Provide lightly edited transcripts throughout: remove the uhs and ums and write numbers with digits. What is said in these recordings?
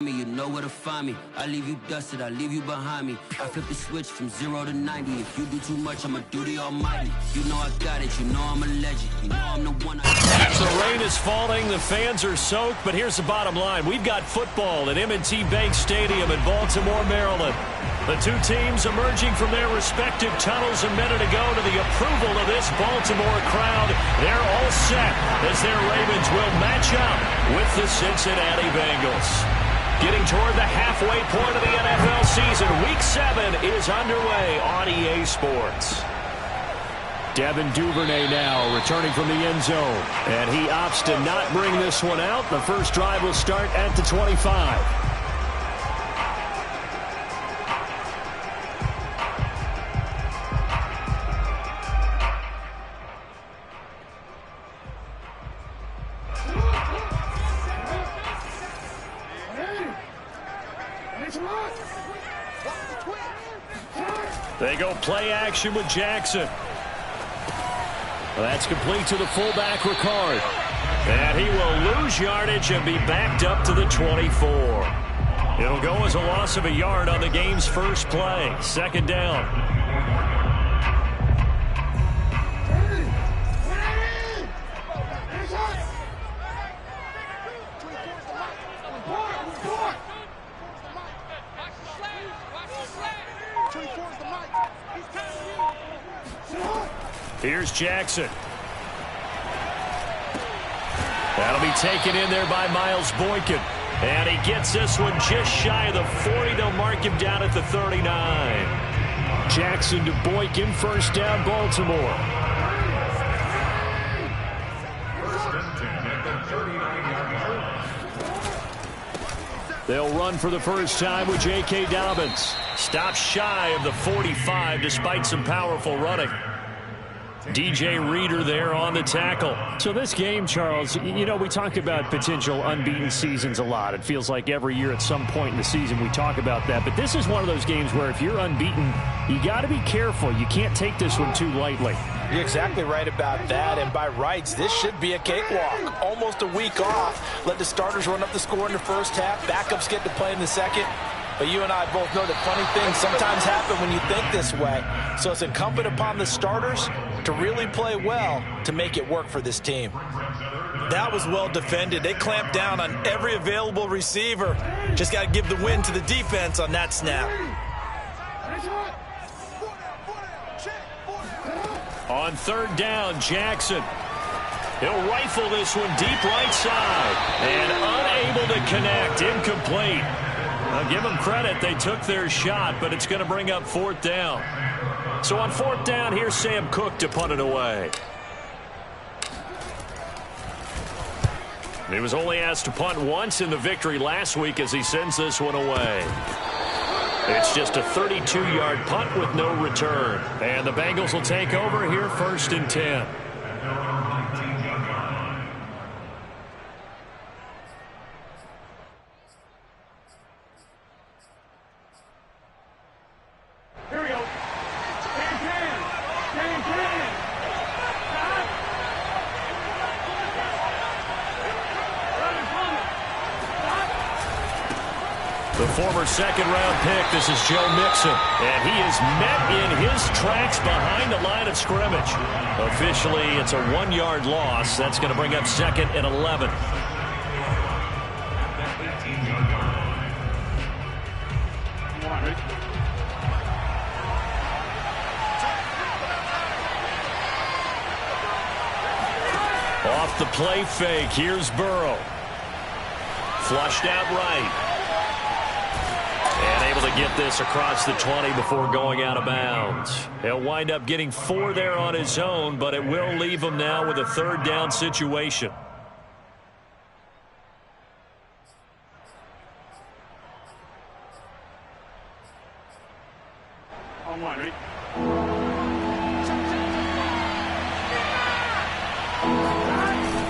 You know where to find me. I leave you dusted, I leave you behind me. I flip the switch from 0 to 90. If you do too much, I'ma do the almighty. You know I got it, you know I'm a legend. You know I'm the one. As the rain is falling, the fans are soaked, but here's the bottom line. We've got football at M&T Bank Stadium in Baltimore, Maryland. The two teams emerging from their respective tunnels a minute ago to the approval of this Baltimore crowd. They're all set as their Ravens will match up with the Cincinnati Bengals. Getting toward the halfway point of the NFL season, Week 7 is underway on EA Sports. Devin Duvernay now returning from the end zone, and he opts to not bring this one out. The first drive will start at the 25. They go play action with Jackson. That's complete to the fullback, Ricard. And he will lose yardage and be backed up to the 24. It'll go as a loss of a yard on the game's first play. Second down. Here's Jackson. That'll be taken in there by Miles Boykin. And he gets this one just shy of the 40. They'll mark him down at the 39. Jackson to Boykin, first down, Baltimore. They'll run for the first time with J.K. Dobbins. Stops shy of the 45 despite some powerful running. DJ Reader there on the tackle. So this game, Charles, you know, we talk about potential unbeaten seasons a lot. It feels like every year at some point in the season we talk about that. But this is one of those games where if you're unbeaten, you got to be careful. You can't take this one too lightly. You're exactly right about that. And by rights, this should be a cakewalk. Almost a week off. Let the starters run up the score in the first half. Backups get to play in the second. But you and I both know that funny things sometimes happen when you think this way. So it's incumbent upon the starters to really play well to make it work for this team. That was well defended. They clamped down on every available receiver. Just got to give the win to the defense on that snap. On third down, Jackson. He'll rifle this one deep right side. And unable to connect. Incomplete. I'll give them credit. They took their shot, but it's going to bring up fourth down. So on fourth down, here's Sam Cook to punt it away. He was only asked to punt once in the victory last week as he sends this one away. It's just a 32-yard punt with no return. And the Bengals will take over here first and 10. The former second-round pick, this is Joe Mixon, and he is met in his tracks behind the line of scrimmage. Officially, it's a 1-yard loss. That's going to bring up second and 11. Off the play fake, here's Burrow. Flushed out right. And able to get this across the 20 before going out of bounds. He'll wind up getting 4 there on his own, but it will leave him now with a third down situation.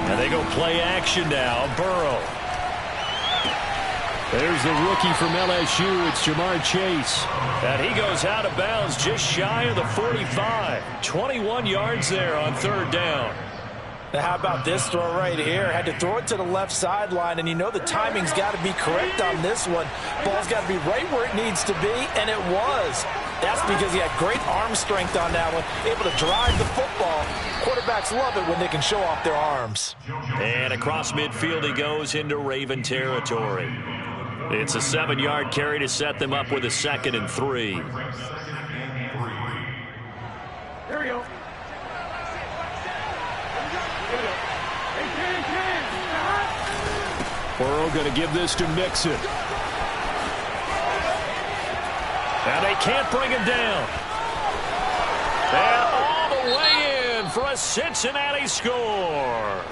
And they go play action now. Burrow. There's the rookie from LSU. It's Jamar Chase. And he goes out of bounds just shy of the 45. 21 yards there on third down. Now how about this throw right here? Had to throw it to the left sideline, and you know the timing's got to be correct on this one. Ball's got to be right where it needs to be, and it was. That's because he had great arm strength on that one, able to drive the football. Quarterbacks love it when they can show off their arms. And across midfield he goes into Raven territory. It's a 7-yard carry to set them up with a 2nd and 3. Here we go. Burrow going to give this to Mixon. And they can't bring him down. And all the way in for a Cincinnati score.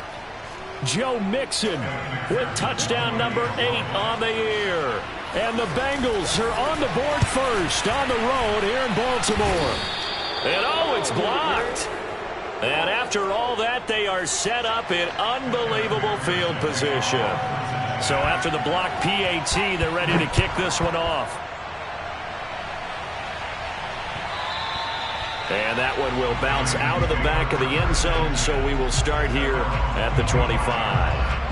Joe Mixon with touchdown number 8 on the year. And the Bengals are on the board first on the road here in Baltimore. And oh, it's blocked. And after all that, they are set up in unbelievable field position. So after the block PAT, they're ready to kick this one off. And that one will bounce out of the back of the end zone, so we will start here at the 25.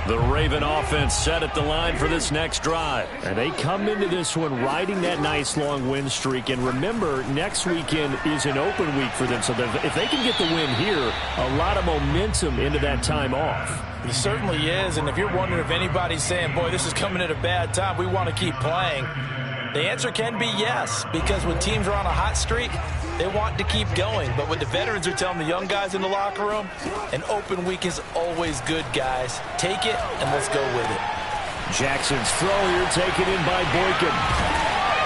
The Raven offense set at the line for this next drive. And they come into this one riding that nice long win streak. And remember, next weekend is an open week for them. So if they can get the win here, a lot of momentum into that time off. He certainly is. And if you're wondering if anybody's saying, boy, this is coming at a bad time, we want to keep playing, the answer can be yes. Because when teams are on a hot streak, they want to keep going. But what the veterans are telling the young guys in the locker room, an open week is always good, guys. Take it, and let's go with it. Jackson's throw here taken in by Boykin.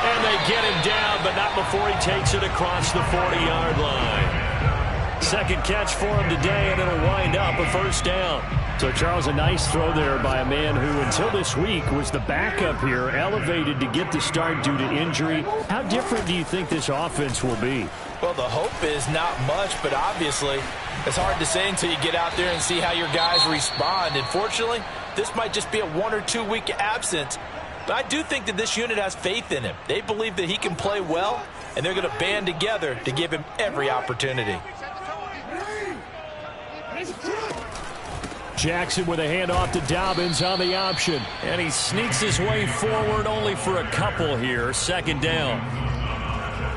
And they get him down, but not before he takes it across the 40-yard line. Second catch for him today, and it'll wind up a first down. So, Charles, a nice throw there by a man who, until this week, was the backup here, elevated to get the start due to injury. How different do you think this offense will be? Well, the hope is not much, but obviously it's hard to say until you get out there and see how your guys respond. And fortunately, this might just be a 1 or 2 week absence. But I do think that this unit has faith in him. They believe that he can play well, and they're going to band together to give him every opportunity. Jackson with a handoff to Dobbins on the option. And he sneaks his way forward only for a couple here. Second down.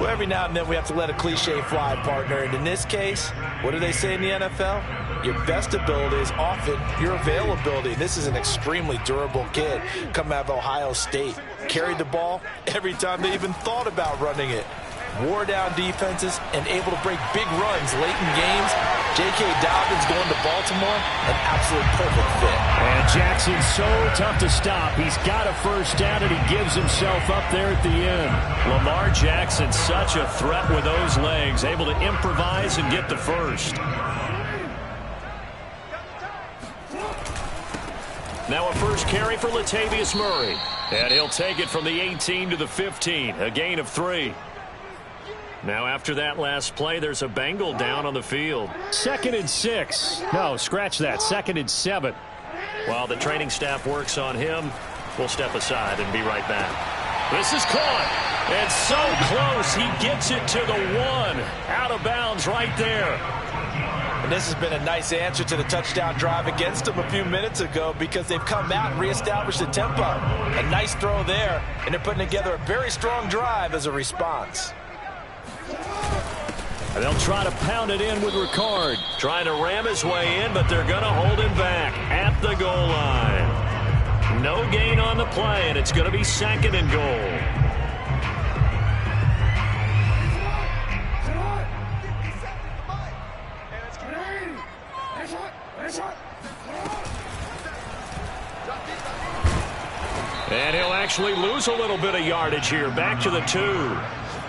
Well, every now and then we have to let a cliche fly, partner. And in this case, what do they say in the NFL? Your best ability is often your availability. This is an extremely durable kid coming out of Ohio State. Carried the ball every time they even thought about running it. Wore down defenses and able to break big runs late in games. J.K. Dobbins going to Baltimore, an absolute perfect fit. And Jackson's so tough to stop. He's got a first down, and he gives himself up there at the end. Lamar Jackson, such a threat with those legs, able to improvise and get the first. Now a first carry for Latavius Murray. And he'll take it from the 18 to the 15, a gain of 3. Now after that last play, there's a Bengal down on the field. 2nd and 6. No, scratch that. 2nd and 7. While the training staff works on him, we'll step aside and be right back. This is caught. And so close. He gets it to the 1. Out of bounds right there. And this has been a nice answer to the touchdown drive against them a few minutes ago because they've come out and reestablished the tempo. A nice throw there, and they're putting together a very strong drive as a response. And they'll try to pound it in with Ricard. Trying to ram his way in, but they're going to hold him back at the goal line. No gain on the play, and it's going to be 2nd and goal. And he'll actually lose a little bit of yardage here. Back to the 2.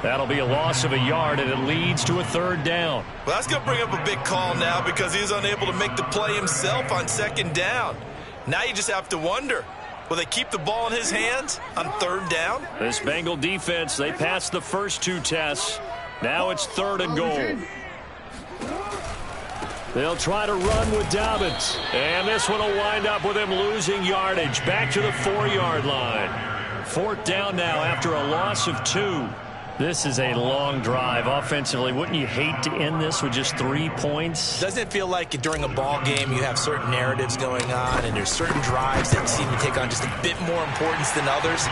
That'll be a loss of a yard, and it leads to a 3rd down. Well, that's going to bring up a big call now because he was unable to make the play himself on 2nd down. Now you just have to wonder, will they keep the ball in his hands on 3rd down? This Bengal defense, they passed the first 2 tests. Now it's 3rd and goal. They'll try to run with Dobbins. And this one will wind up with him losing yardage. Back to the 4-yard line. 4th down now after a loss of 2. This is a long drive offensively. Wouldn't you hate to end this with just 3 points? Doesn't it feel like during a ball game you have certain narratives going on and there's certain drives that seem to take on just a bit more importance than others?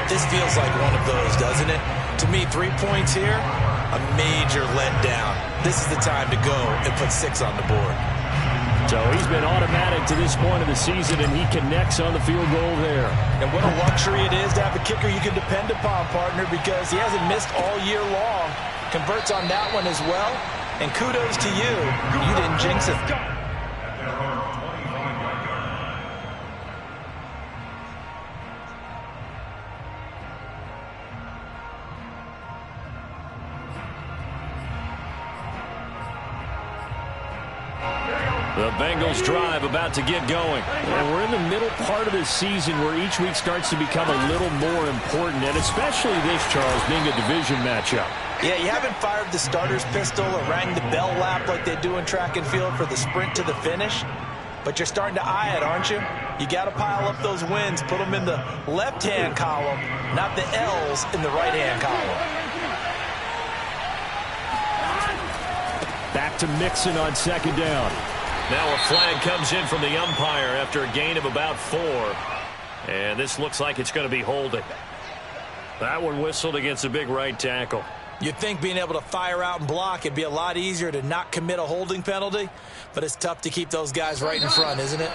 This feels like one of those, doesn't it? To me, 3 points here, a major letdown. This is the time to go and put 6 on the board. So he's been automatic to this point of the season, and he connects on the field goal there. And what a luxury it is to have a kicker you can depend upon, partner, because he hasn't missed all year long. Converts on that one as well. And kudos to you. You didn't jinx it. The Bengals drive about to get going. And we're in the middle part of the season where each week starts to become a little more important, and especially this, Charles, being a division matchup. Yeah, you haven't fired the starter's pistol or rang the bell lap like they do in track and field for the sprint to the finish. But you're starting to eye it, aren't you? You got to pile up those wins, put them in the left-hand column, not the L's in the right-hand column. Back to Mixon on 2nd down. Now a flag comes in from the umpire after a gain of about 4. And this looks like it's going to be holding. That one whistled against a big right tackle. You'd think being able to fire out and block, it'd be a lot easier to not commit a holding penalty. But it's tough to keep those guys right in front, isn't it?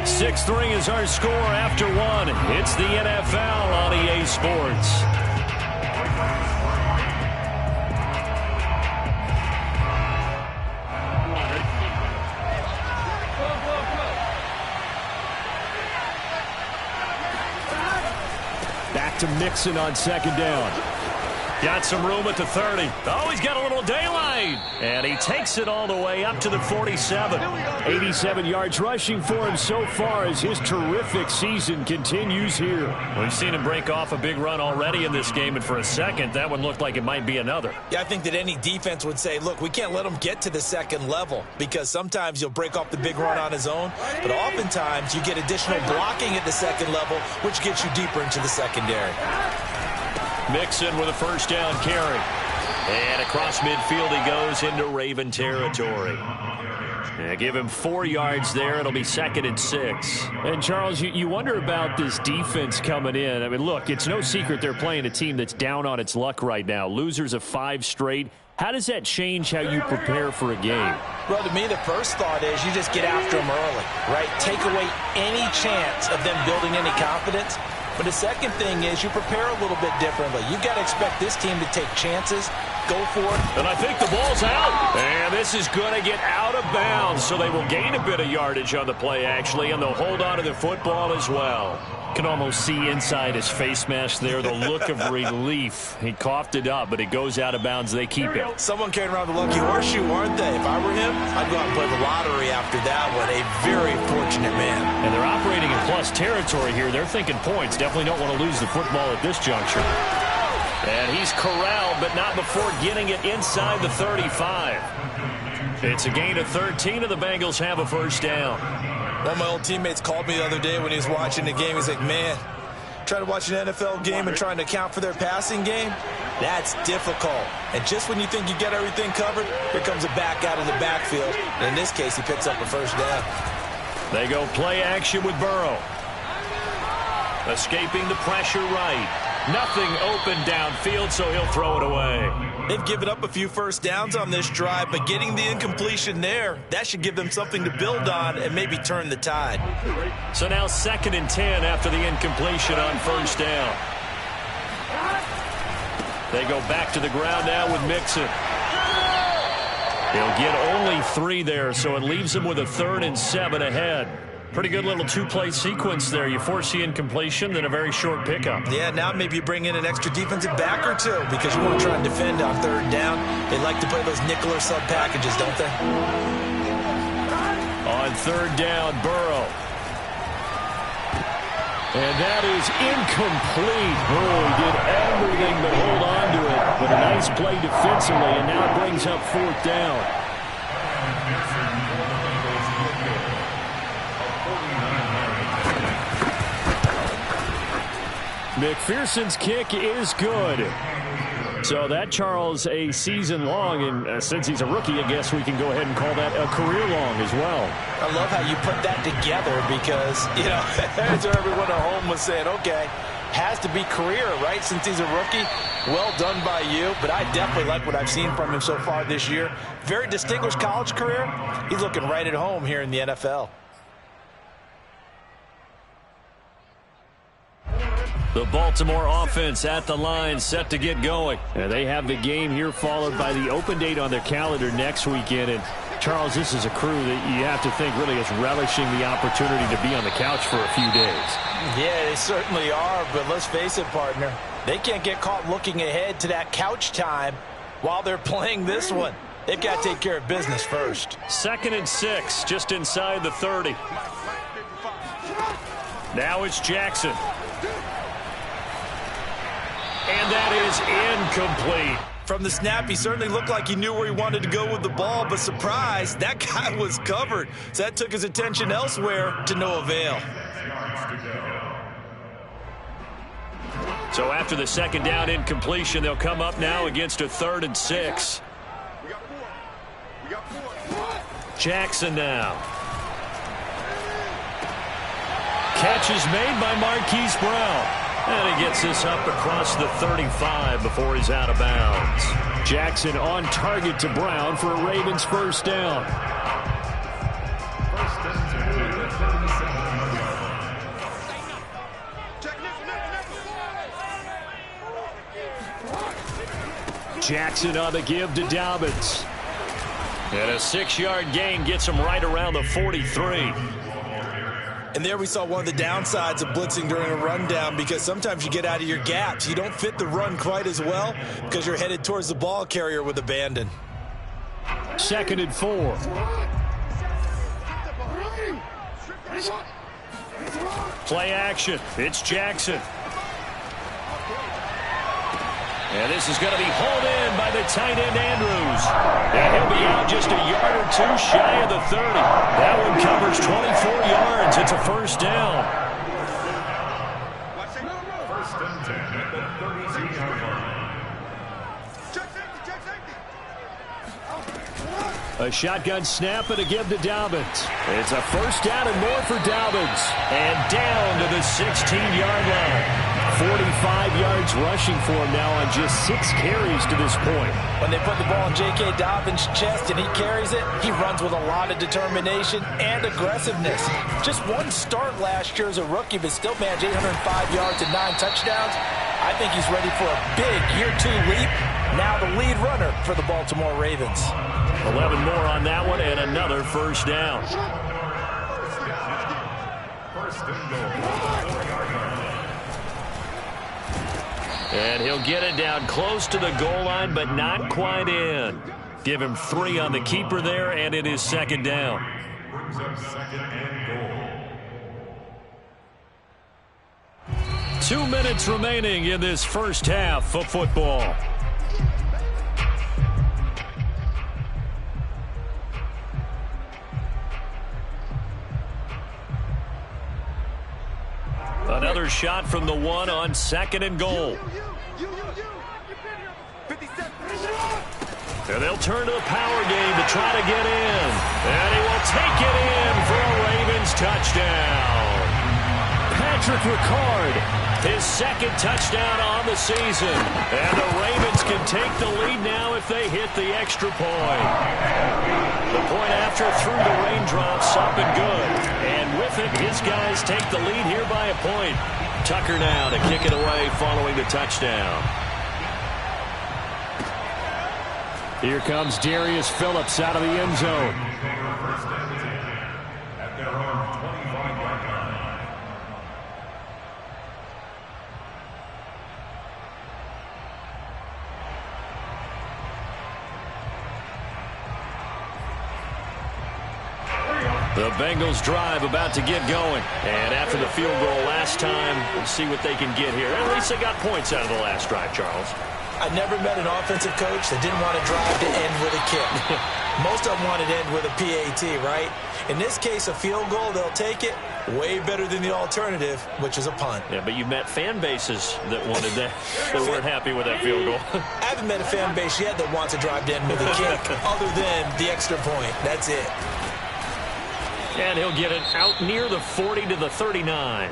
6-3 is our score after 1. It's the NFL on EA Sports. To Mixon on 2nd down. Got some room at the 30. Oh, he's got a little daylight. And he takes it all the way up to the 47. 87 yards rushing for him so far as his terrific season continues here. We've seen him break off a big run already in this game, and for a second, that one looked like it might be another. Yeah, I think that any defense would say, look, we can't let him get to the 2nd level, because sometimes he'll break off the big run on his own, but oftentimes you get additional blocking at the 2nd level, which gets you deeper into the secondary. Mixon with a 1st down carry. And across midfield he goes into Raven territory. Yeah, give him 4 yards there. It'll be 2nd and 6. And, Charles, you wonder about this defense coming in. I mean, look, it's no secret they're playing a team that's down on its luck right now. Losers of 5 straight. How does that change how you prepare for a game? Well, to me, the first thought is you just get after them early, right? Take away any chance of them building any confidence. But the second thing is you prepare a little bit differently. You've got to expect this team to take chances, go for it. And I think the ball's out. And this is going to get out of bounds, so they will gain a bit of yardage on the play, actually, and they'll hold on to the football as well. Can almost see inside his face mask there the look of relief. He coughed it up, but it goes out of bounds. They keep it. Someone carrying around the lucky horseshoe, aren't they? If I were him, I'd go out and play the lottery after that one. A very fortunate man. And they're operating in plus territory here. They're thinking points. Definitely don't want to lose the football at this juncture. And he's corralled, but not before getting it inside the 35. It's a gain of 13, and the Bengals have a 1st down. One of my old teammates called me the other day when he was watching the game. He's like, man, trying to watch an NFL game and trying to account for their passing game, that's difficult. And just when you think you get everything covered, here comes a back out of the backfield. And in this case, he picks up a 1st down. They go play action with Burrow. Escaping the pressure right. Nothing open downfield, so he'll throw it away. They've given up a few 1st downs on this drive, but getting the incompletion there, that should give them something to build on and maybe turn the tide. So now 2nd and 10 after the incompletion on 1st down. They go back to the ground now with Mixon. He'll get only 3 there, so it leaves him with a 3rd and 7 ahead. Pretty good little 2-play sequence there. You force the incompletion, then a very short pickup. Yeah, now maybe you bring in an extra defensive back or 2 because you want to try and defend on 3rd down. They like to play those nickel or sub packages, don't they? On 3rd down, Burrow. And that is incomplete. Oh, he did everything but hold on to it. But a nice play defensively, and now brings up 4th down. McPherson's kick is good. So that, Charles, a season long, and since he's a rookie, I guess we can go ahead and call that a career long as well. I love how you put that together because, you know, that's what everyone at home was saying, okay, has to be career, right, since he's a rookie. Well done by you, but I definitely like what I've seen from him so far this year. Very distinguished college career. He's looking right at home here in the NFL. The Baltimore offense at the line, set to get going. And they have the game here followed by the open date on their calendar next weekend. And, Charles, this is a crew that you have to think really is relishing the opportunity to be on the couch for a few days. Yeah, they certainly are, but let's face it, partner. They can't get caught looking ahead to that couch time while they're playing this one. They've got to take care of business first. 2nd and 6, just inside the 30. Now it's Jackson. And that is incomplete. From the snap, he certainly looked like he knew where he wanted to go with the ball, but surprise, that guy was covered. So that took his attention elsewhere to no avail. So after the 2nd down incompletion, they'll come up now against a 3rd and 6. Jackson now. Catch is made by Marquise Brown. And he gets this up across the 35 before he's out of bounds. Jackson on target to Brown for a Ravens first down. Jackson on the give to Dobbins. And a 6-yard gain gets him right around the 43. And there we saw one of the downsides of blitzing during a rundown, because sometimes you get out of your gaps. You don't fit the run quite as well because you're headed towards the ball carrier with abandon. 2nd and 4. Play action. It's Jackson. And this is going to be hauled in by the tight end, Andrews. And he'll be out just a yard or two shy of the 30. That one covers 24 yards. It's a first down. First and 10 at the 32-yard line. A shotgun snap and a give to Dobbins. It's a first down and more for Dobbins. And down to the 16-yard line. 45 yards rushing for him now on just 6 carries to this point. When they put the ball in J.K. Dobbins' chest and he carries it, he runs with a lot of determination and aggressiveness. Just one start last year as a rookie, but still managed 805 yards and 9 touchdowns. I think he's ready for a big year 2 leap. Now the lead runner for the Baltimore Ravens. 11 more on that one and another first down. First and goal. And he'll get it down close to the goal line, but not quite in. Give him 3 on the keeper there, and it is 2nd down. Brings up 2nd and goal. 2 minutes remaining in this first half of football. Another shot from the 1 on 2nd and goal. And they'll turn to the power game to try to get in. And he will take it in for a Ravens touchdown. Patrick Ricard, his 2nd touchdown on the season. And the Ravens can take the lead now if they hit the extra point. The point after through the raindrops, up and good. And with it, his guys take the lead here by a point. Tucker now to kick it away following the touchdown. here comes Darius Phillips out of the end zone. At their own 25-yard line. The Bengals drive about to get going. And after the field goal last time, we'll see what they can get here. At least they got points out of the last drive, Charles. I never met an offensive coach that didn't want to drive to end with a kick. Most of them want it to end with a PAT, right? In this case, a field goal, they'll take it. Way better than the alternative, which is a punt. Yeah, but you met fan bases that wanted that, that weren't happy with that field goal. I haven't met a fan base yet that wants to drive to end with a kick other than the extra point. That's it. And he'll get it out near the 40 to the 39.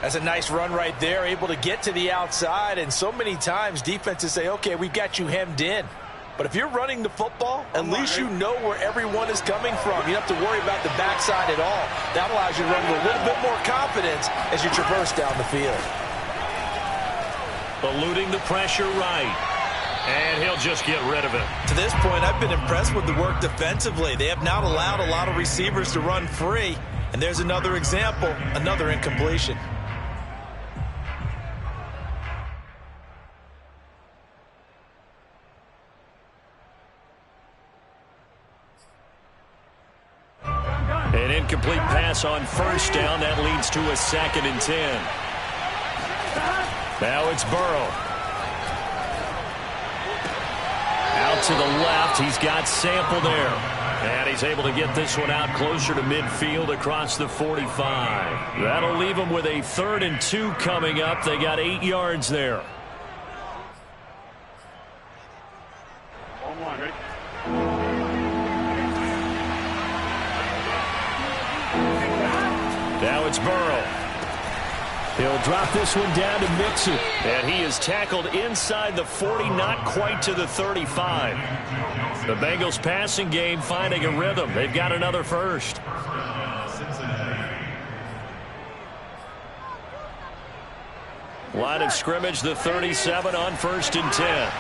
That's a nice run right there, able to get to the outside. And so many times defenses say, okay, we've got you hemmed in. But if you're running the football, at least you know where everyone is coming from. You don't have to worry about the backside at all. That allows you to run with a little bit more confidence as you traverse down the field. Eluding the pressure right. And he'll just get rid of it. To this point, I've been impressed with the work defensively. They have not allowed a lot of receivers to run free. And there's another example, another incompletion. An incomplete pass on first down. That leads to a 2nd and 10. Now it's Burrow. Out to the left. He's got Sample there. And he's able to get this one out closer to midfield across the 45. That'll leave him with a 3rd and 2 coming up. They got 8 yards there. Now it's Burrow. He'll drop this one down to Mixon. And he is tackled inside the 40, not quite to the 35. The Bengals passing game finding a rhythm. They've got another first. Line of scrimmage, the 37 on 1st and 10.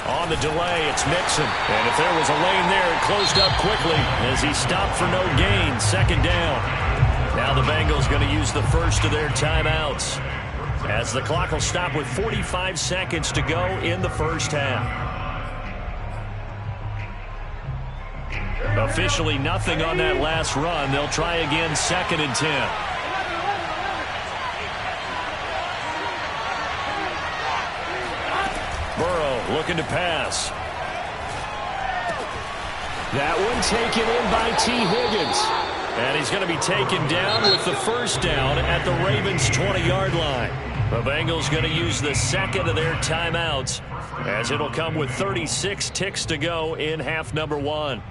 On the delay, it's Mixon. And if there was a lane there, it closed up quickly as he stopped for no gain. 2nd down. Now the Bengals going to use the first of their timeouts as the clock will stop with 45 seconds to go in the first half. Officially nothing on that last run. They'll try again 2nd and 10. Looking to pass. That one taken in by T. Higgins. And he's going to be taken down with the first down at the Ravens' 20-yard line. The Bengals going to use the 2nd of their timeouts as it'll come with 36 ticks to go in half number 1.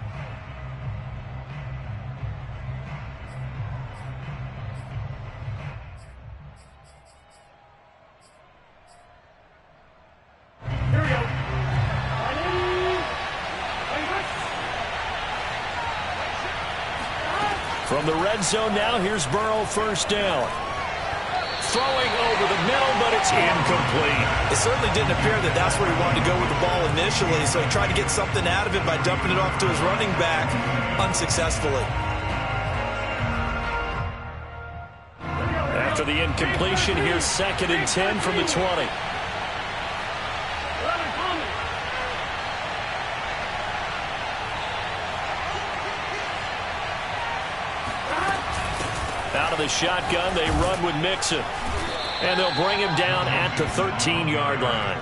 From the red zone now, here's Burrow, first down. Throwing over the middle, but it's incomplete. It certainly didn't appear that that's where he wanted to go with the ball initially, so he tried to get something out of it by dumping it off to his running back unsuccessfully. After the incompletion, here's 2nd and 10 from the 20. Out of the shotgun, they run with Mixon. And they'll bring him down at the 13-yard line.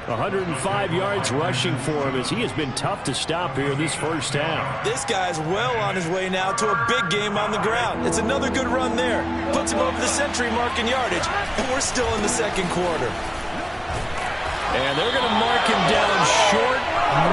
105 yards rushing for him as he has been tough to stop here this first half. This guy's well on his way now to a big game on the ground. It's another good run there. Puts him over the century mark in yardage. And we're still in the 2nd quarter. And they're going to mark him down short,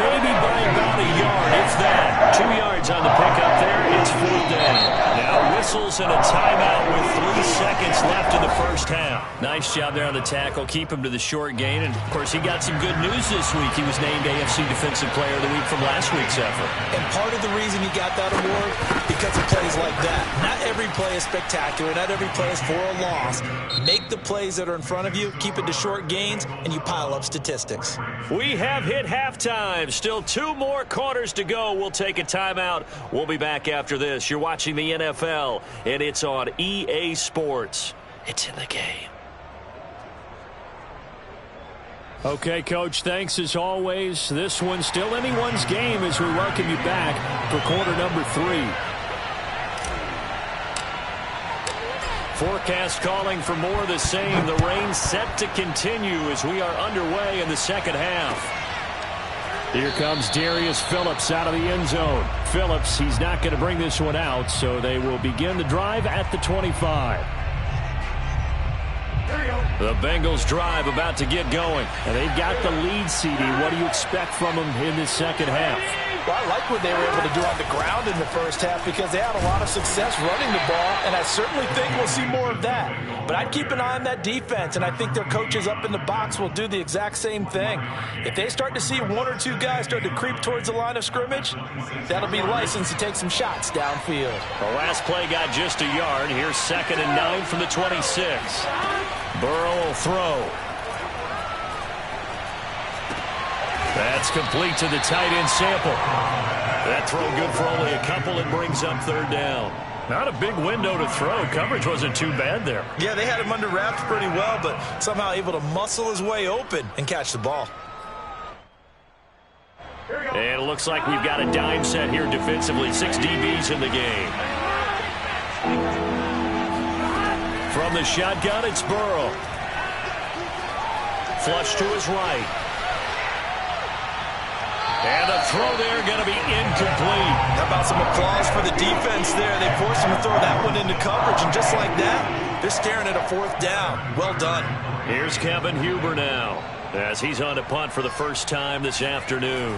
maybe by about a yard, if that. 2 yards on the pickup there. It's 4th down. Now whistles and a timeout with 3 seconds left in the first half. Nice job there on the tackle. Keep him to the short gain. And, of course, he got some good news this week. He was named AFC Defensive Player of the Week from last week's effort. And part of the reason he got that award, because of plays like that. Not every play is spectacular. Not every play is for a loss. Make the plays that are in front of you, keep it to short gains, and you pile up statistics. We have hit halftime. Still 2 more quarters to go. We'll take a timeout. We'll be back after this. You're watching the NFL, and it's on EA Sports. It's in the game. Okay, Coach, thanks as always. This one's still anyone's game as we welcome you back for quarter number 3. Forecast calling for more of the same. The rain set to continue as we are underway in the second half. Here comes Darius Phillips out of the end zone. Phillips, he's not going to bring this one out, so they will begin the drive at the 25. The Bengals drive about to get going. And they've got the lead, CD. What do you expect from them in this second half? Well, I like what they were able to do on the ground in the first half because they had a lot of success running the ball, and I certainly think we'll see more of that. But I'd keep an eye on that defense, and I think their coaches up in the box will do the exact same thing. If they start to see one or two guys start to creep towards the line of scrimmage, that'll be licensed to take some shots downfield. The last play got just a yard. Here's 2nd and 9 from the 26. Burrow will throw. That's complete to the tight end Sample. That throw good for only a couple. It brings up 3rd down. Not a big window to throw. Coverage wasn't too bad there. Yeah, they had him under wraps pretty well, but somehow able to muscle his way open and catch the ball. And it looks like we've got a dime set here defensively. 6 DBs in the game. From the shotgun, it's Burrow. Flush to his right. And the throw there going to be incomplete. How about some applause for the defense there? They forced him to throw that one into coverage, and just like that, they're staring at a 4th down. Well done. Here's Kevin Huber now as he's on to punt for the first time this afternoon.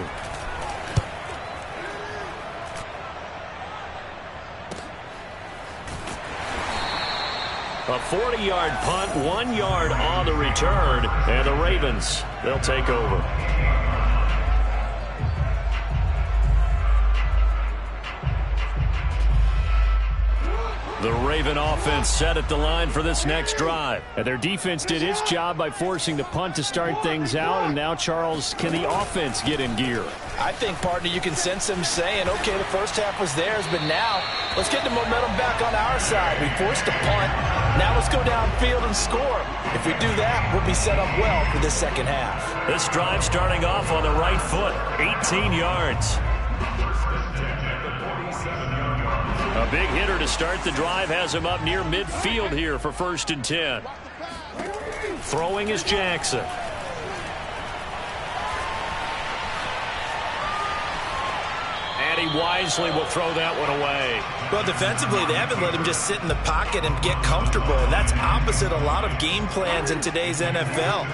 A 40-yard punt, 1 yard on the return, and the Ravens, they'll take over. The Raven offense set at the line for this next drive. And their defense did its job by forcing the punt to start things out. And now, Charles, can the offense get in gear? I think, partner, you can sense them saying, okay, the first half was theirs, but now let's get the momentum back on our side. We forced a punt. Now let's go downfield and score. If we do that, we'll be set up well for this second half. This drive starting off on the right foot, 18 yards. A big hitter to start the drive has him up near midfield here for 1st and 10. Throwing is Jackson. And he wisely will throw that one away. Well, defensively, they haven't let him just sit in the pocket and get comfortable. And that's opposite a lot of game plans in today's NFL.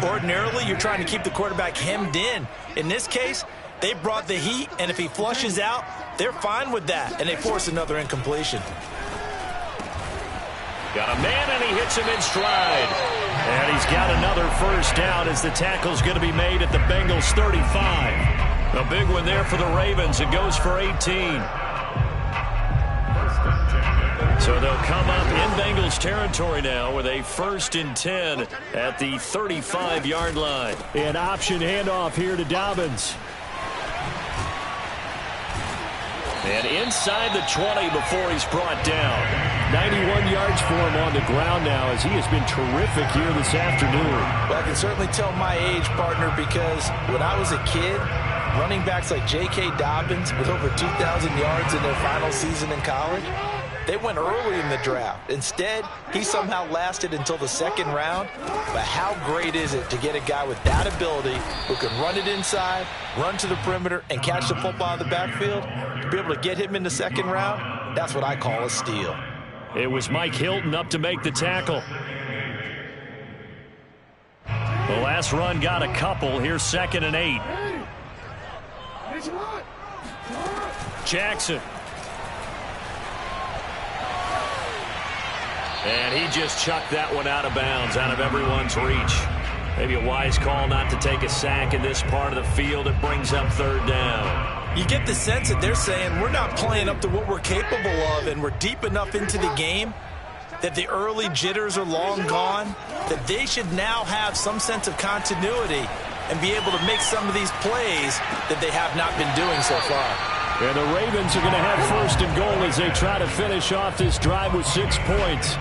Ordinarily, you're trying to keep the quarterback hemmed in. In this case, they brought the heat, and if he flushes out, they're fine with that, and they force another incompletion. Got a man, and he hits him in stride. And he's got another 1st down as the tackle's going to be made at the Bengals 35. A big one there for the Ravens. It goes for 18. So they'll come up in Bengals territory now with a 1st and 10 at the 35-yard line. An option handoff here to Dobbins. And inside the 20 before he's brought down. 91 yards for him on the ground now as he has been terrific here this afternoon. Well, I can certainly tell my age, partner, because when I was a kid, running backs like J.K. Dobbins with over 2,000 yards in their final season in college, they went early in the draft. Instead, he somehow lasted until the 2nd round. But how great is it to get a guy with that ability who can run it inside, run to the perimeter, and catch the football in the backfield? To be able to get him in the 2nd round, that's what I call a steal. It was Mike Hilton up to make the tackle. The last run got a couple. Here's 2nd and 8. Jackson. And he just chucked that one out of bounds, out of everyone's reach. Maybe a wise call not to take a sack in this part of the field. It brings up 3rd down. You get the sense that they're saying we're not playing up to what we're capable of, and we're deep enough into the game that the early jitters are long gone, that they should now have some sense of continuity and be able to make some of these plays that they have not been doing so far. And the Ravens are going to have 1st and goal as they try to finish off this drive with 6 points.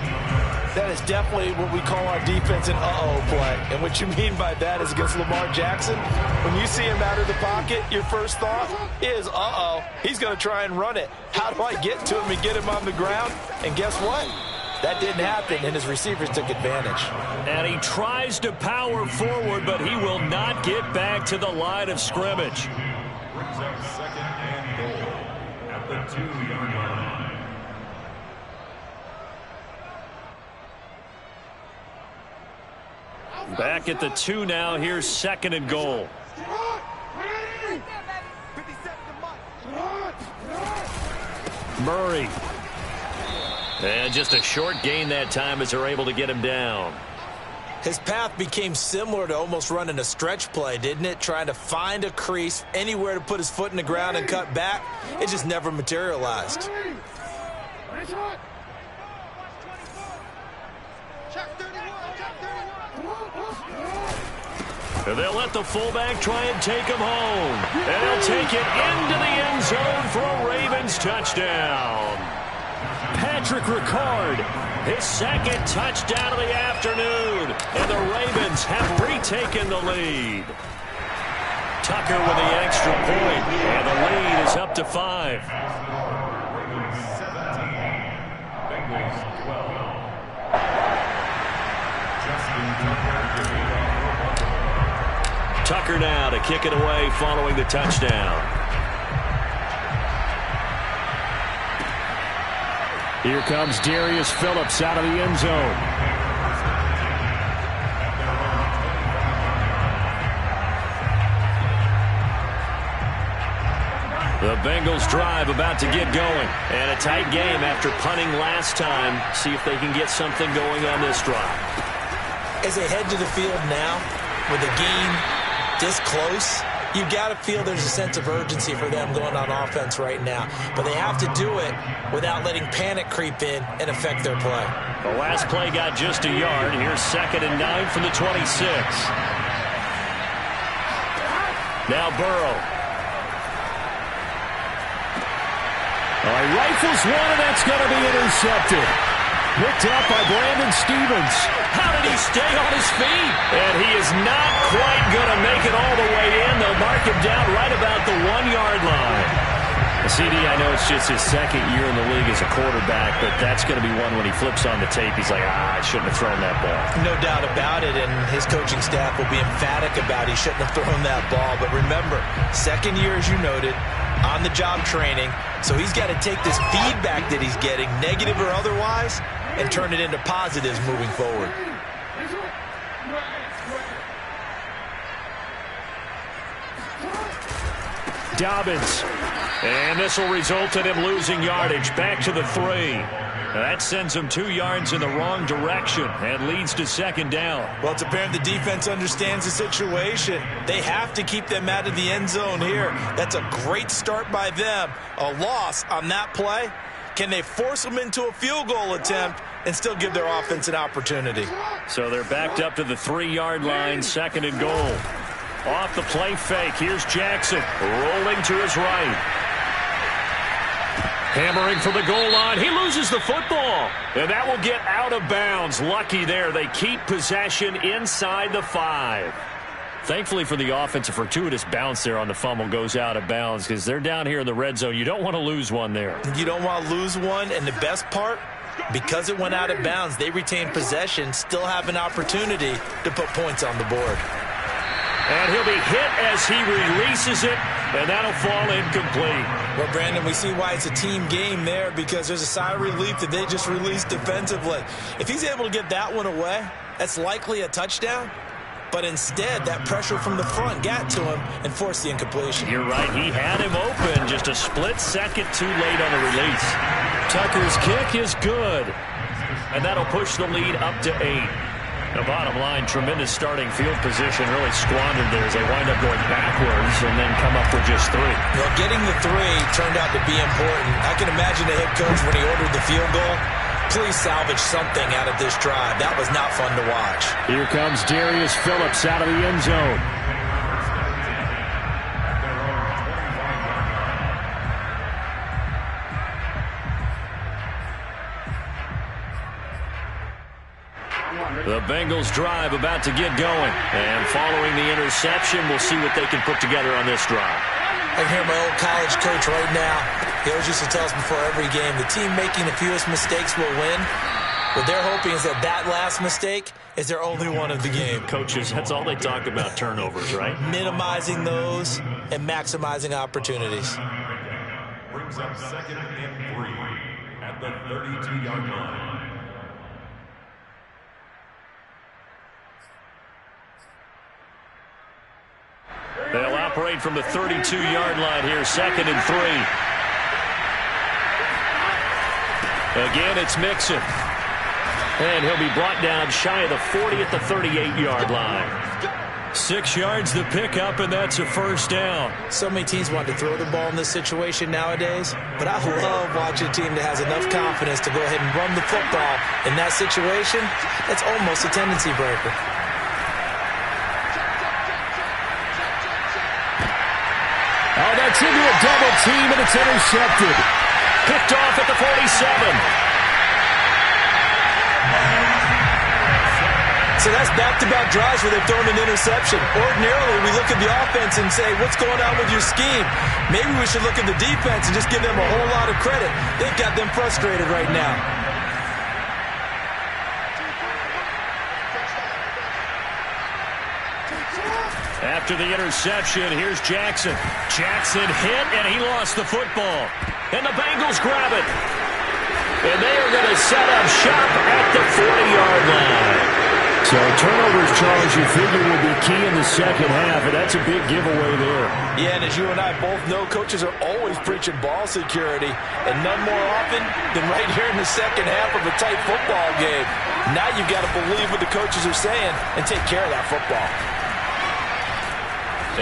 That is definitely what we call our defense an uh-oh play. And what you mean by that is against Lamar Jackson, when you see him out of the pocket, your first thought is, uh-oh, he's going to try and run it. How do I get to him and get him on the ground? And guess what? That didn't happen, and his receivers took advantage. And he tries to power forward, but he will not get back to the line of scrimmage. Brings up second and goal at the 2-yard line. Back at the 2 now. Here's second and goal. Murray. And just a short gain that time as they're able to get him down. His path became similar to almost running a stretch play, didn't it? Trying to find a crease, anywhere to put his foot in the ground and cut back. It just never materialized. They'll let the fullback try and take him home. And he'll take it into the end zone for a Ravens touchdown. Patrick Ricard, his second touchdown of the afternoon. And the Ravens have retaken the lead. Tucker with the extra point. And the lead is up to 5. Ravens 17, Bengals 12. Justin Tucker giving up. Tucker now to kick it away following the touchdown. Here comes Darius Phillips out of the end zone. The Bengals drive about to get going. And a tight game after punting last time. See if they can get something going on this drive. As they head to the field now, with the game this close, you've got to feel there's a sense of urgency for them going on offense right now. But they have to do it without letting panic creep in and affect their play. The last play got just a yard. Here's 2nd and 9 from the 26. Now Burrow. He rifles one, and that's going to be intercepted. Picked up by Brandon Stevens. How did he stay on his feet? And he is not quite going to make it all the way in. They'll mark him down right about the 1-yard line. CD, I know it's just his second year in the league as a quarterback, but that's going to be one when he flips on the tape. He's like, I shouldn't have thrown that ball. No doubt about it, and his coaching staff will be emphatic about he shouldn't have thrown that ball. But remember, second year, as you noted, on-the-job training, so he's got to take this feedback that he's getting, negative or otherwise, and turn it into positives moving forward. Dobbins. And this will result in him losing yardage. Back to the 3. That sends him 2 yards in the wrong direction and leads to 2nd down. Well, it's apparent the defense understands the situation. They have to keep them out of the end zone here. That's a great start by them. A loss on that play. Can they force them into a field goal attempt and still give their offense an opportunity? So they're backed up to the 3-yard line, 2nd and goal. Off the play fake, here's Jackson rolling to his right. Hammering for the goal line. He loses the football. And that will get out of bounds. Lucky there. They keep possession inside the 5. Thankfully for the offense, a fortuitous bounce there on the fumble goes out of bounds because they're down here in the red zone. You don't want to lose one there. You don't want to lose one. And the best part, because it went out of bounds, they retain possession, still have an opportunity to put points on the board. And he'll be hit as he releases it, and that'll fall incomplete. Well, Brandon, we see why it's a team game there because there's a sigh of relief that they just released defensively. If he's able to get that one away, that's likely a touchdown. But instead, that pressure from the front got to him and forced the incompletion. You're right. He had him open just a split second too late on the release. Tucker's kick is good. And that'll push the lead up to 8. The bottom line, tremendous starting field position, really squandered there as they wind up going backwards and then come up with just 3. Well, getting the 3 turned out to be important. I can imagine the head coach when he ordered the field goal. Please salvage something out of this drive. That was not fun to watch. Here comes Darius Phillips out of the end zone. The Bengals drive about to get going. And following the interception, we'll see what they can put together on this drive. I can hear my old college coach right now. He always used to tell us before every game, the team making the fewest mistakes will win. What they're hoping is that that last mistake is their only one of the game. Coaches, that's all they talk about, turnovers, right? Minimizing those and maximizing opportunities. Brings up 2nd and 3 at the 32-yard line. They'll operate from the 32-yard line here, 2nd and 3. Again, it's Mixon. And he'll be brought down shy of the 40 at the 38-yard line. 6 yards the pickup, and that's a first down. So many teams want to throw the ball in this situation nowadays, but I love watching a team that has enough confidence to go ahead and run the football in that situation. It's almost a tendency breaker. Oh, that's into a double team, and it's intercepted. Picked off at the 47. So that's back-to-back drives where they've thrown an interception. Ordinarily, we look at the offense and say, what's going on with your scheme? Maybe we should look at the defense and just give them a whole lot of credit. They've got them frustrated right now. After the interception, here's Jackson. Jackson hit, and he lost the football. And the Bengals grab it. And they are going to set up shop at the 40-yard line. So turnovers, Charles, you figure will be key in the second half, and that's a big giveaway there. Yeah, and as you and I both know, coaches are always preaching ball security, and none more often than right here in the second half of a tight football game. Now you've got to believe what the coaches are saying and take care of that football.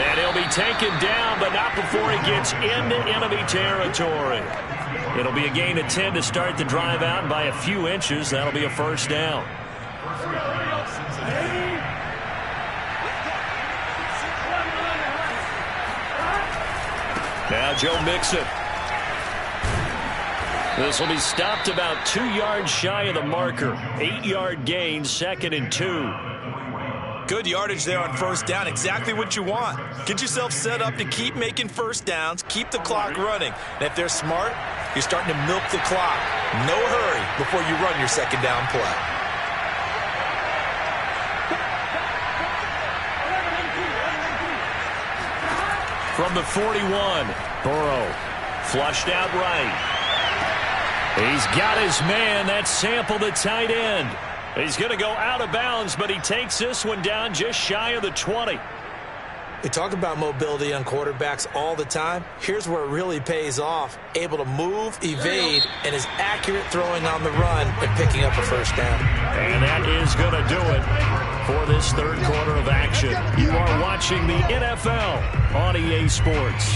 And he'll be taken down, but not before he gets into enemy territory. It'll be a gain of 10 to start the drive out, and by a few inches, that'll be a first down. Now Joe Mixon. This will be stopped about 2 yards shy of the marker. 8-yard gain, 2nd and 2. Good yardage there on first down. Exactly what you want. Get yourself set up to keep making first downs, keep the clock running. And if they're smart, you're starting to milk the clock. No hurry before you run your second down play. From the 41, Burrow flushed out right. He's got his man. That's Sample, the tight end. He's going to go out of bounds, but he takes this one down just shy of the 20. We talk about mobility on quarterbacks all the time. Here's where it really pays off. Able to move, evade, and is accurate throwing on the run and picking up a first down. And that is going to do it for this third quarter of action. You are watching the NFL on EA Sports.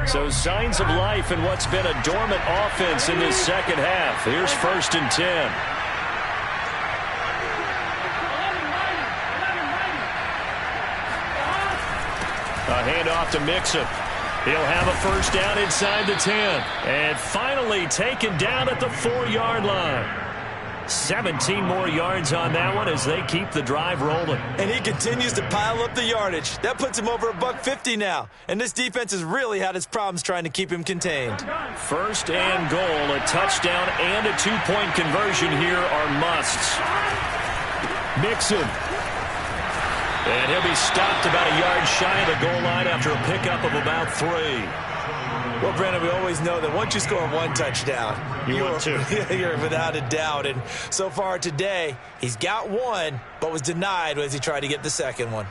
So signs of life in what's been a dormant offense in this second half. Here's 1st and 10. A handoff to Mixon. He'll have a first down inside the 10. And finally taken down at the 4-yard line. 17 more yards on that one as they keep the drive rolling. And he continues to pile up the yardage. That puts him over $150 now. And this defense has really had its problems trying to keep him contained. 1st and goal. A touchdown and a 2-point conversion here are musts. Mixon. And he'll be stopped about a yard shy of the goal line after a pickup of about 3. Well, Brandon, we always know that once you score one touchdown, you're without a doubt. And so far today, he's got one, but was denied as he tried to get the second one.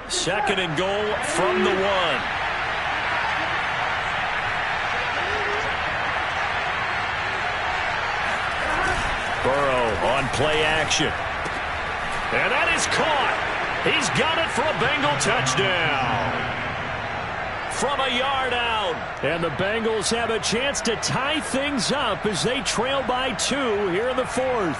Second and goal from the 1. Burrow on play action. And that is caught. He's got it for a Bengal touchdown. From a yard out. And the Bengals have a chance to tie things up as they trail by 2 here in the 4th.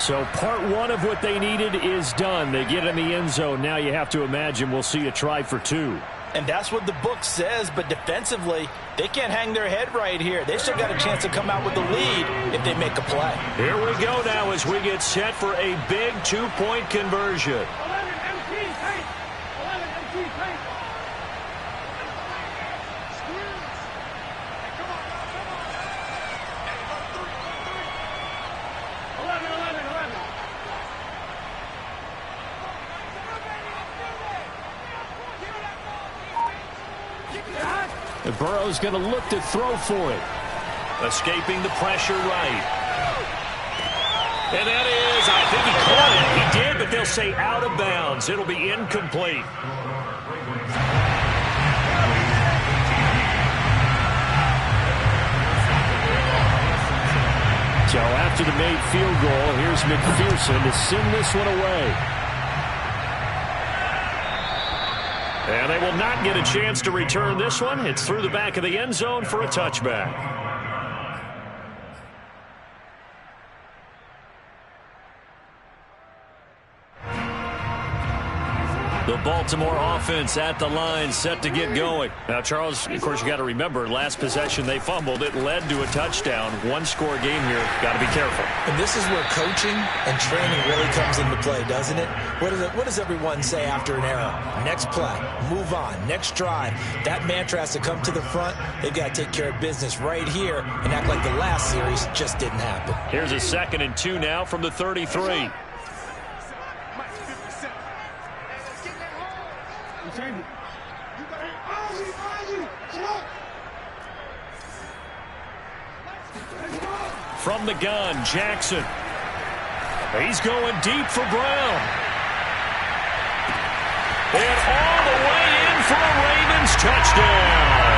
So part 1 of what they needed is done. They get in the end zone. Now you have to imagine we'll see a try for 2. And that's what the book says, but defensively, they can't hang their head right here. They still got a chance to come out with the lead if they make a play. Here we go now as we get set for a big two-point conversion. And Burrow's going to look to throw for it. Escaping the pressure right. And that is, I think he caught it. He did, but they'll say out of bounds. It'll be incomplete. So after the made field goal, here's McPherson to send this one away. And they will not get a chance to return this one. It's through the back of the end zone for a touchback. The Baltimore offense at the line, set to get going. Now, Charles, of course, you got to remember, last possession they fumbled. It led to a touchdown. One-score game here. Got to be careful. And this is where coaching and training really comes into play, doesn't it? What does everyone say after an error? Next play, move on, next drive. That mantra has to come to the front. They've got to take care of business right here and act like the last series just didn't happen. Here's a 2nd and 2 now from the 33. From the gun, Jackson. He's going deep for Brown. And all the way in for a Ravens touchdown.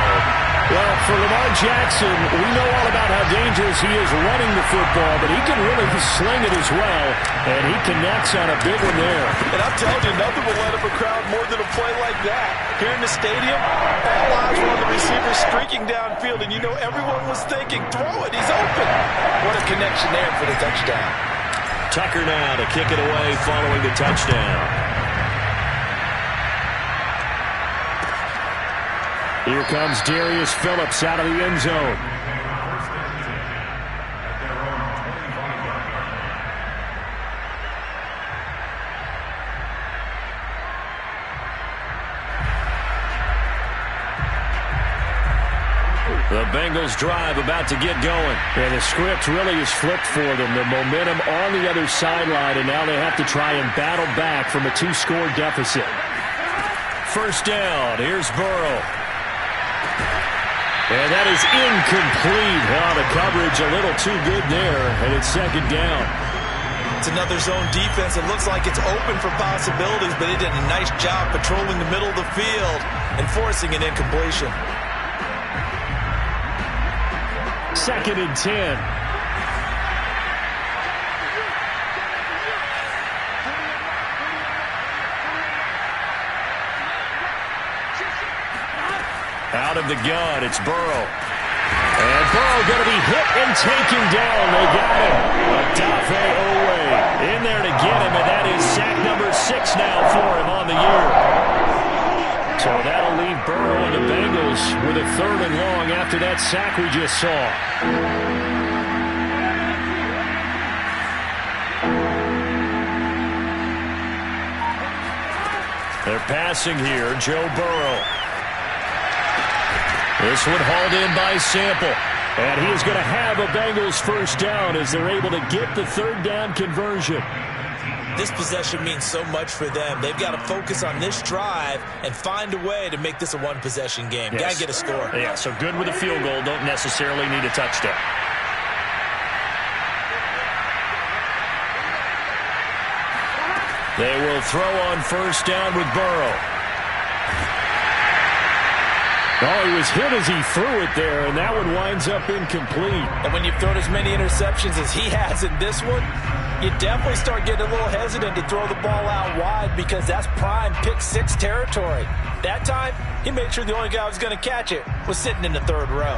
Well, for Lamar Jackson, we know all about how dangerous he is running the football, but he can really sling it as well, and he connects on a big one there. And I'm telling you, nothing will light up a crowd more than a play like that. Here in the stadium, all eyes were on the receiver streaking downfield, and you know everyone was thinking, throw it, he's open. What a connection there for the touchdown. Tucker now to kick it away following the touchdown. Here comes Darius Phillips out of the end zone. The Bengals drive about to get going. And the script really is flipped for them. The momentum on the other sideline, and now they have to try and battle back from a 2-score deficit. First down. Here's Burrow. And that is incomplete. The coverage a little too good there, and it's 2nd down. It's another zone defense. It looks like it's open for possibilities, but they did a nice job patrolling the middle of the field and forcing an incompletion. 2nd and 10. Out of the gun, it's Burrow. And Burrow going to be hit and taken down. They got him. Odafe Owe in there to get him, and that is sack number 6 now for him on the year. So that'll leave Burrow and the Bengals with a 3rd and long after that sack we just saw. They're passing here, Joe Burrow. This one hauled in by Sample. And he is going to have a Bengals first down as they're able to get the 3rd down conversion. This possession means so much for them. They've got to focus on this drive and find a way to make this a one-possession game. Yes. Got to get a score. Yeah, so good with a field goal. Don't necessarily need a touchdown. They will throw on first down with Burrow. Oh, he was hit as he threw it there, and that one winds up incomplete. And when you've thrown as many interceptions as he has in this one, you definitely start getting a little hesitant to throw the ball out wide because that's prime pick-6 territory. That time, he made sure the only guy who was going to catch it was sitting in the 3rd row.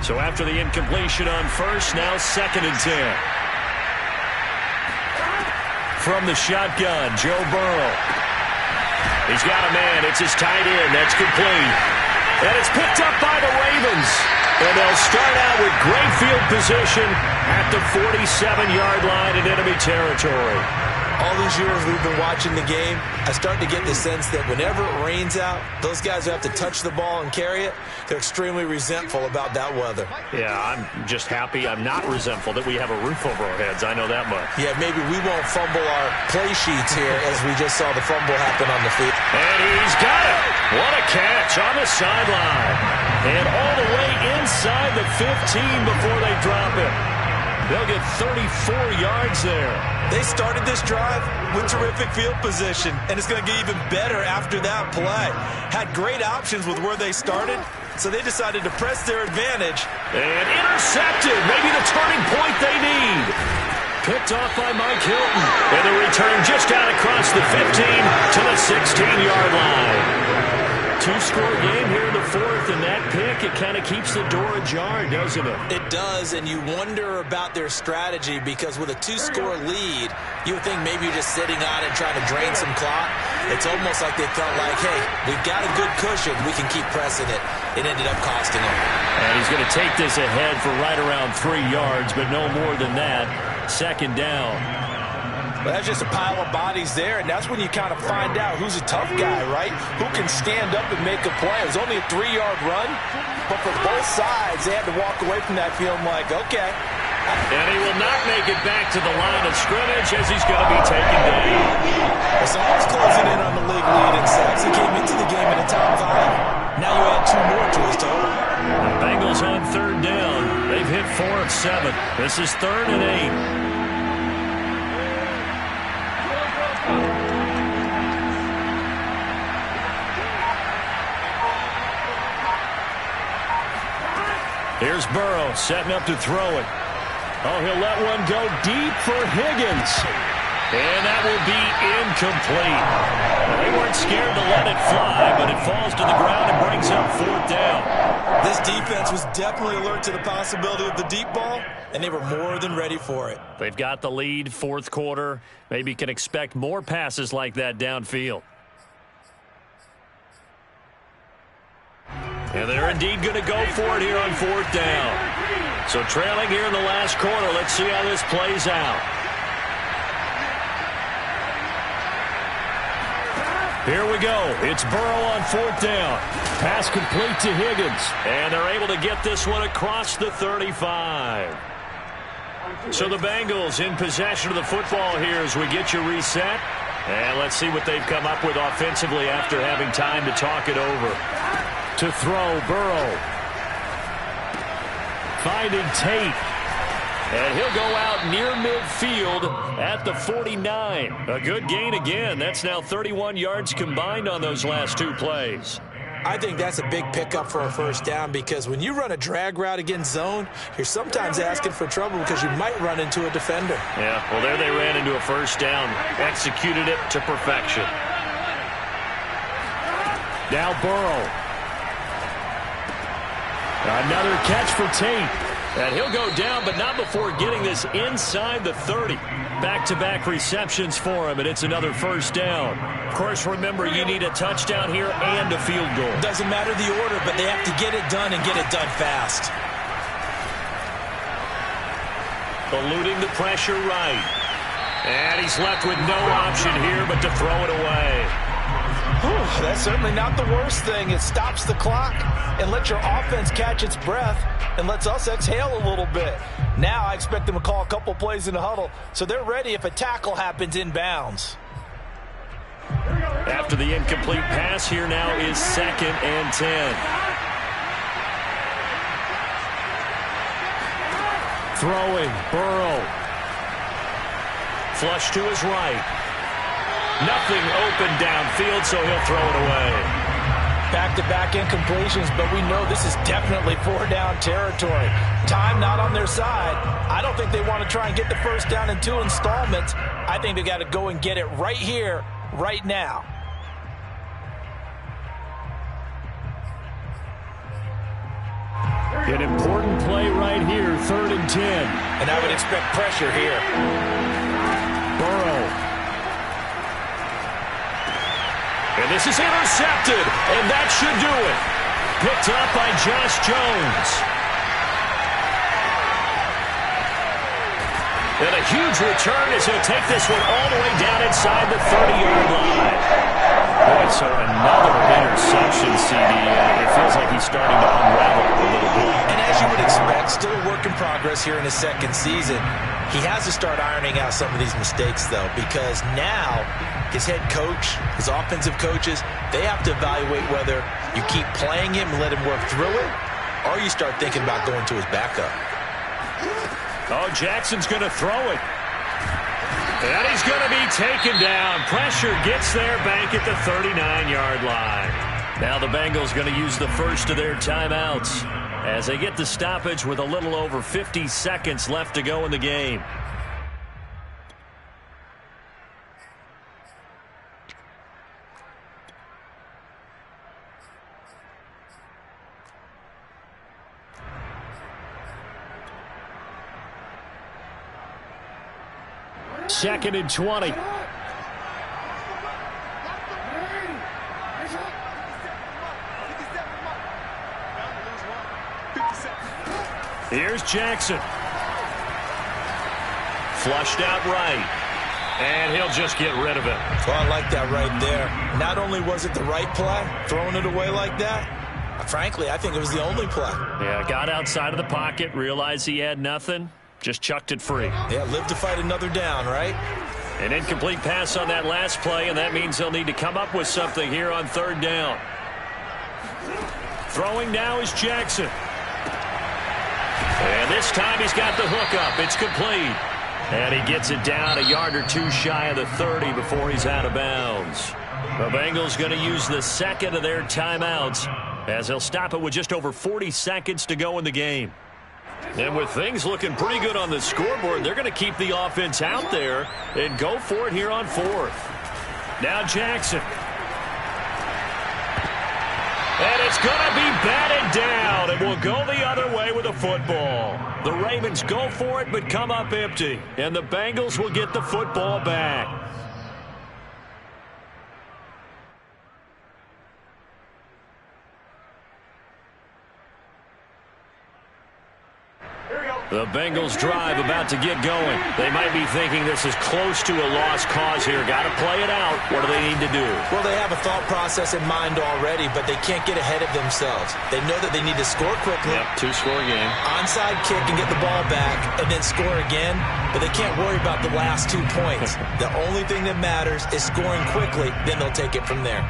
So after the incompletion on first, now 2nd and 10. From the shotgun, Joe Burrow. He's got a man. It's his tight end. That's complete. And it's picked up by the Ravens. And they'll start out with great field position at the 47-yard line in enemy territory. All these years we've been watching the game, I start to get the sense that whenever it rains out, those guys who have to touch the ball and carry it, they're extremely resentful about that weather. Yeah, I'm just happy I'm not resentful that we have a roof over our heads. I know that much. Yeah, maybe we won't fumble our play sheets here as we just saw the fumble happen on the field. And he's got it. What a catch on the sideline. And all the way inside the 15 before they drop it. They'll get 34 yards there. They started this drive with terrific field position, and it's going to get even better after that play. Had great options with where they started, so they decided to press their advantage. And intercepted. Maybe the turning point they need. Picked off by Mike Hilton. And the return just out across the 15 to the 16-yard line. Two-score game here in the fourth, and that pick, it kind of keeps the door ajar, doesn't it? It does, and you wonder about their strategy because with a two-score lead, you would think maybe you're just sitting on it trying to drain some clock. It's almost like they felt like, hey, we've got a good cushion. We can keep pressing it. It ended up costing them. And he's going to take this ahead for right around 3 yards, but no more than that. Second down. But that's just a pile of bodies there, and that's when you kind of find out who's a tough guy, right? Who can stand up and make a play. It was only a 3-yard run, but for both sides, they had to walk away from that feeling like, okay. And he will not make it back to the line of scrimmage as he's going to be taken down. Well, Saul's closing in on the league lead in sacks. He came into the game in a top 5. Now you add 2 more to his total. The Bengals on third down. They've hit 4 of 7. This is 3rd and 8. Here's Burrow setting up to throw it. Oh, he'll let one go deep for Higgins. And that will be incomplete. They weren't scared to let it fly, but it falls to the ground and brings up 4th down. This defense was definitely alert to the possibility of the deep ball, and they were more than ready for it. They've got the lead, 4th quarter. Maybe can expect more passes like that downfield. And they're indeed going to go for it here on 4th down. So trailing here in the last quarter. Let's see how this plays out. Here we go. It's Burrow on 4th down. Pass complete to Higgins. And they're able to get this one across the 35. So the Bengals in possession of the football here as we get you reset. And let's see what they've come up with offensively after having time to talk it over. To throw, Burrow. Finding Tate. And he'll go out near midfield at the 49. A good gain again. That's now 31 yards combined on those last 2 plays. I think that's a big pickup for a first down because when you run a drag route against zone, you're sometimes asking for trouble because you might run into a defender. Yeah, well, there they ran into a first down. Executed it to perfection. Now Burrow. Another catch for Tate. And he'll go down, but not before getting this inside the 30. Back-to-back receptions for him, and it's another first down. Of course, remember, you need a touchdown here and a field goal. Doesn't matter the order, but they have to get it done and get it done fast. Eluding the pressure right. And he's left with no option here but to throw it away. Whew, that's certainly not the worst thing. It stops the clock and lets your offense catch its breath and lets us exhale a little bit. Now I expect them to call a couple plays in the huddle so they're ready if a tackle happens inbounds. After the incomplete pass, here now is 2nd and 10. Throwing, Burrow. Flush to his right. Nothing open downfield, so he'll throw it away. Back-to-back incompletions, but we know this is definitely 4-down territory. Time not on their side. I don't think they want to try and get the first down in 2 installments. I think they got to go and get it right here, right now. An important play right here, 3rd and 10. And I would expect pressure here. Burrow. And And this is intercepted, and that should do it. Picked up by Josh Jones. And a huge return as he'll take this one all the way down inside the 30-yard line. Boy, so another interception, CD. It feels like he's starting to unravel a little bit. And as you would expect, still a work in progress here in his second season. He has to start ironing out some of these mistakes, though, because now his head coach, his offensive coaches, they have to evaluate whether you keep playing him and let him work through it, or you start thinking about going to his backup. Oh, Jackson's going to throw it. And he's going to be taken down. Pressure gets there back at the 39-yard line. Now the Bengals going to use the first of their timeouts as they get the stoppage with a little over 50 seconds left to go in the game. Second and 20. Here's Jackson. Flushed out right. And he'll just get rid of it. Well, I like that right there. Not only was it the right play, throwing it away like that, frankly, I think it was the only play. Yeah, got outside of the pocket, realized he had nothing, just chucked it free. Yeah, live to fight another down, right? An incomplete pass on that last play, and that means they'll need to come up with something here on third down. Throwing now is Jackson. And this time he's got the hook up. It's complete. And he gets it down a yard or two shy of the 30 before he's out of bounds. The Bengals going to use the second of their timeouts as they'll stop it with just over 40 seconds to go in the game. And with things looking pretty good on the scoreboard, they're going to keep the offense out there and go for it here on fourth. Now Jackson. And it's going to be batted down, and will go the other way with the football. The Ravens go for it, but come up empty. And the Bengals will get the football back. The Bengals drive about to get going. They might be thinking this is close to a lost cause here. Got to play it out. What do they need to do? Well, they have a thought process in mind already, but they can't get ahead of themselves. They know that they need to score quickly. Yep, two-score game. Onside kick and get the ball back and then score again, but they can't worry about the last 2 points. The only thing that matters is scoring quickly, then they'll take it from there.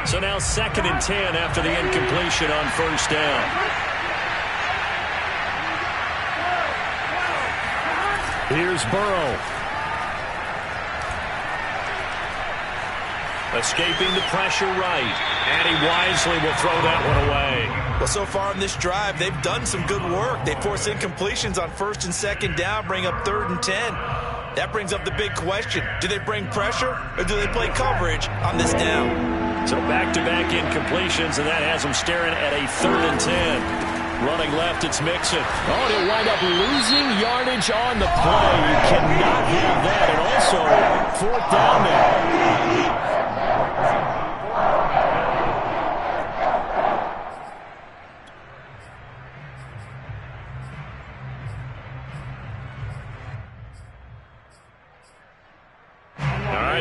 So now 2nd and 10 after the incompletion on first down. Here's Burrow. Escaping the pressure right. And he wisely will throw that one away. Well, so far in this drive, they've done some good work. They force incompletions on 1st and 2nd down, bring up 3rd and 10. That brings up the big question. Do they bring pressure or do they play coverage on this down? So back-to-back incompletions, and that has them staring at a 3rd and 10. Running left, it's Mixon. Oh, and he'll wind up losing yardage on the play. You cannot have that. And also, 4th down there.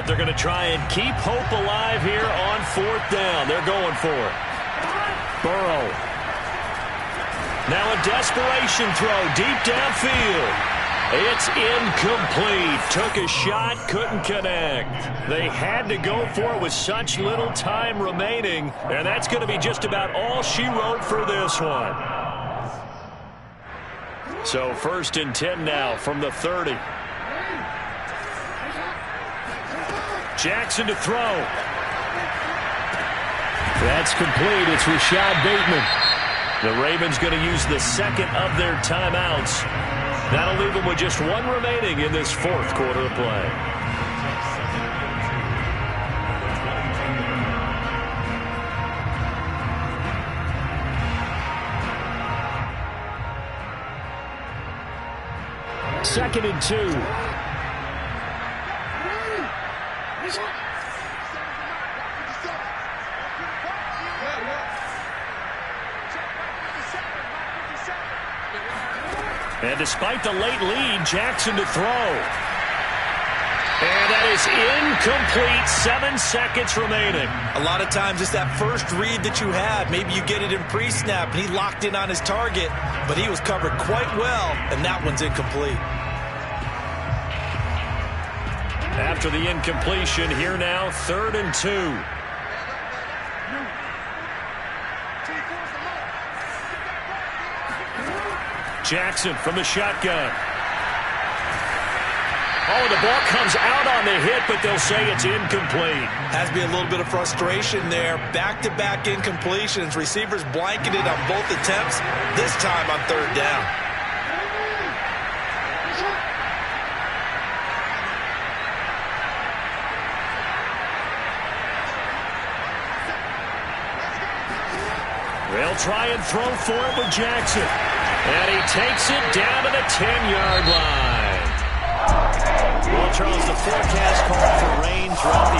They're going to try and keep hope alive here on 4th down. They're going for it. Burrow. Now a desperation throw deep downfield. It's incomplete. Took a shot, couldn't connect. They had to go for it with such little time remaining, and that's going to be just about all she wrote for this one. So 1st and 10 now from the 30. Jackson to throw. That's complete. It's Rashad Bateman. The Ravens going to use the second of their timeouts. That'll leave them with just one remaining in this 4th quarter of play. 2nd and 2. And despite the late lead, Jackson to throw. And that is incomplete. 7 seconds remaining. A lot of times it's that first read that you have. Maybe you get it in pre-snap, and he locked in on his target, but he was covered quite well, and that one's incomplete. After the incompletion, here now, 3rd and 2. Jackson from the shotgun. Oh, the ball comes out on the hit, but they'll say it's incomplete. Has to be a little bit of frustration there. Back-to-back incompletions. Receivers blanketed on both attempts, this time on 3rd down. They'll try and throw for it with Jackson. And he takes it down to the 10-yard line. Well, Charles, the forecast called for rain throughout